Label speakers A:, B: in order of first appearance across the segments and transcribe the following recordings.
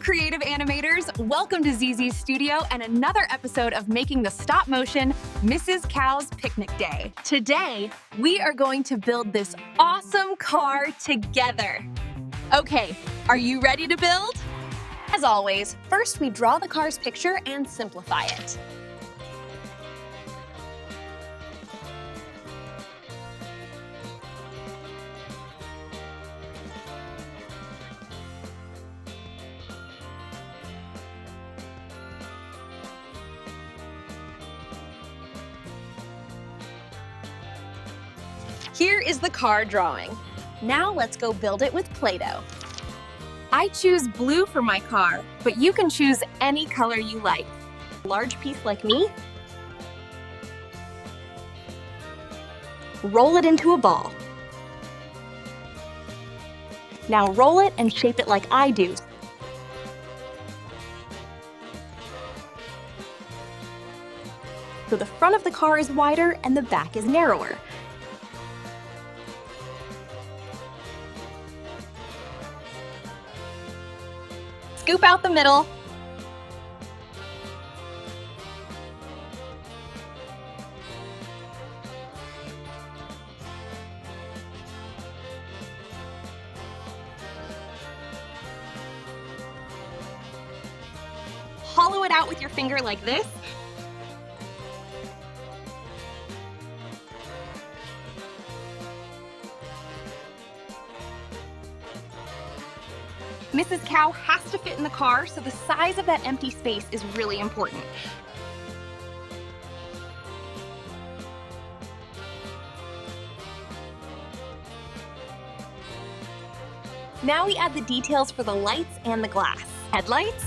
A: creative animators, welcome to Zizi's studio and another episode of making the stop motion Mrs. Cow's Picnic Day. Today, we are going to build this awesome car together. Okay, are you ready to build? As always, first we draw the car's picture and simplify it. Here is the car drawing. Now let's go build it with Play-Doh. I choose blue for my car, but you can choose any color you like. A large piece like me. Roll it into a ball. Now roll it and shape it like I do. So the front of the car is wider and the back is narrower. Scoop out the middle. Hollow it out with your finger like this. Mrs. Cow has to fit in the car, so the size of that empty space is really important. Now we add the details for the lights and the glass. Headlights?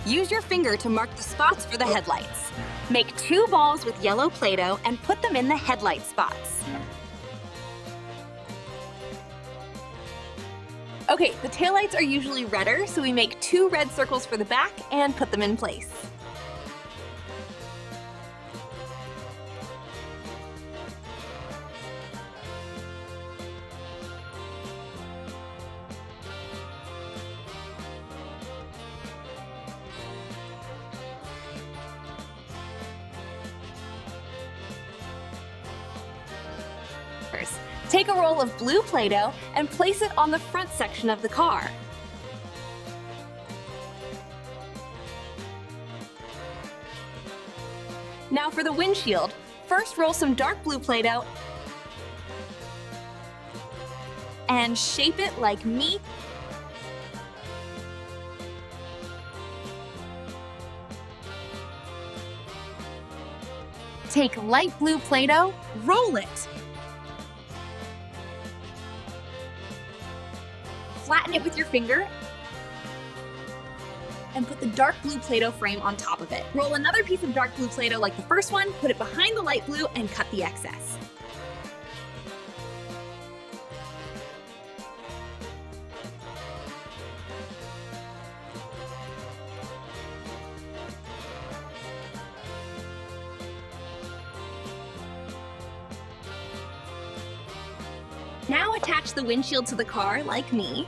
A: Use your finger to mark the spots for the headlights. Make 2 balls with yellow Play-Doh and put them in the headlight spots. Okay, the taillights are usually redder, so we make 2 red circles for the back and put them in place. Take a roll of blue Play-Doh and place it on the front section of the car. Now for the windshield. First roll some dark blue Play-Doh and shape it like me. Take light blue Play-Doh, roll it. Flatten it with your finger and put the dark blue Play-Doh frame on top of it. Roll another piece of dark blue Play-Doh like the first one, put it behind the light blue, and cut the excess. Now attach the windshield to the car like me.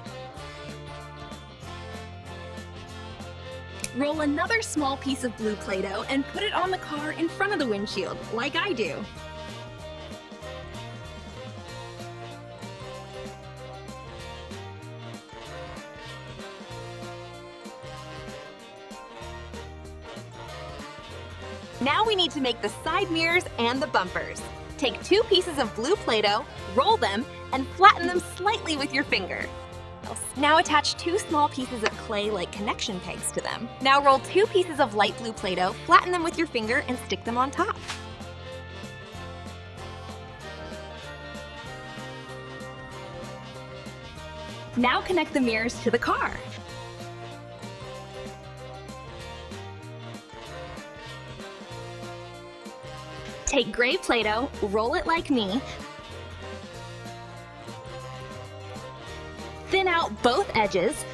A: Roll another small piece of blue Play-Doh and put it on the car in front of the windshield, like I do. Now we need to make the side mirrors and the bumpers. Take 2 pieces of blue Play-Doh, roll them, and flatten them slightly with your finger. Now attach 2 small pieces of clay like connection pegs to them. Now roll 2 pieces of light blue Play-Doh, flatten them with your finger, and stick them on top. Now connect the mirrors to the car. Take gray Play-Doh, roll it like me, thin out both edges,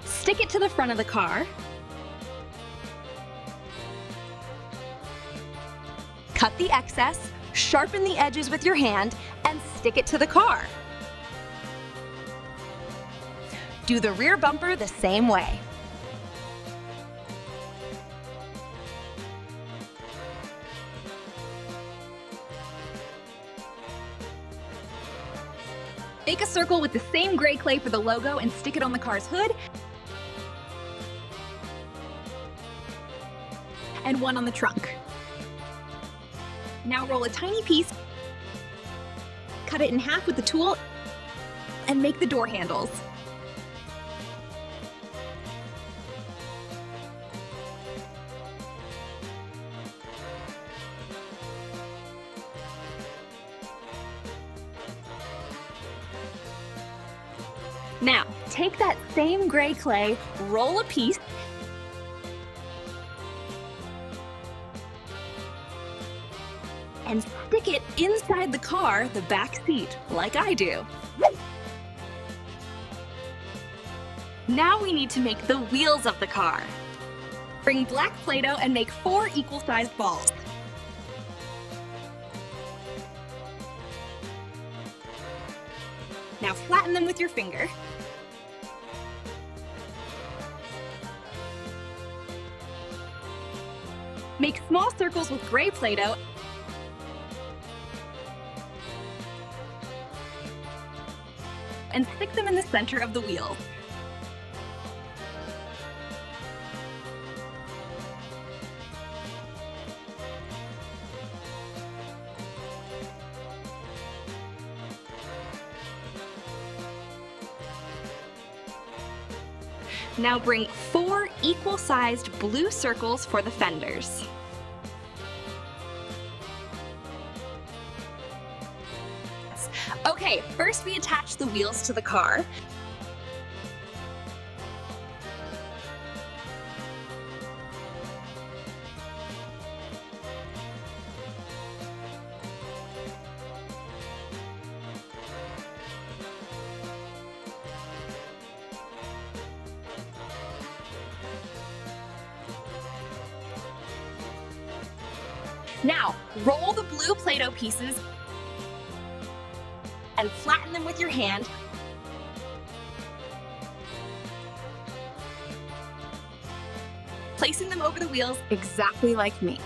A: stick it to the front of the car, cut the excess, sharpen the edges with your hand, and stick it to the car. Do the rear bumper the same way. Make a circle with the same gray clay for the logo and stick it on the car's hood, and one on the trunk. Now roll a tiny piece, cut it in half with the tool, and make the door handles. Now, take that same gray clay, roll a piece, and stick it inside the car, the back seat, like I do. Now we need to make the wheels of the car. Bring black Play-Doh and make 4 equal-sized balls. Now flatten them with your finger. Make small circles with gray Play-Doh and stick them in the center of the wheel. Now bring 4 equal-sized blue circles for the fenders. Okay, first we attach the wheels to the car. Now, roll the blue Play-Doh pieces and flatten them with your hand. Placing them over the wheels exactly like me.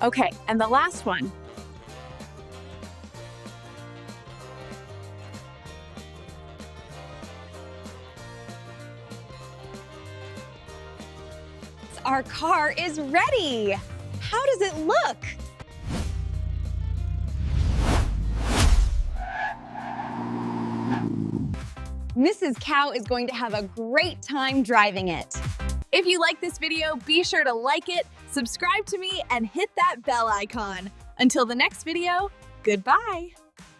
A: Okay, and the last one. Our car is ready. How does it look? Mrs. Cow is going to have a great time driving it. If you like this video, be sure to like it, subscribe to me, and hit that bell icon. Until the next video, goodbye.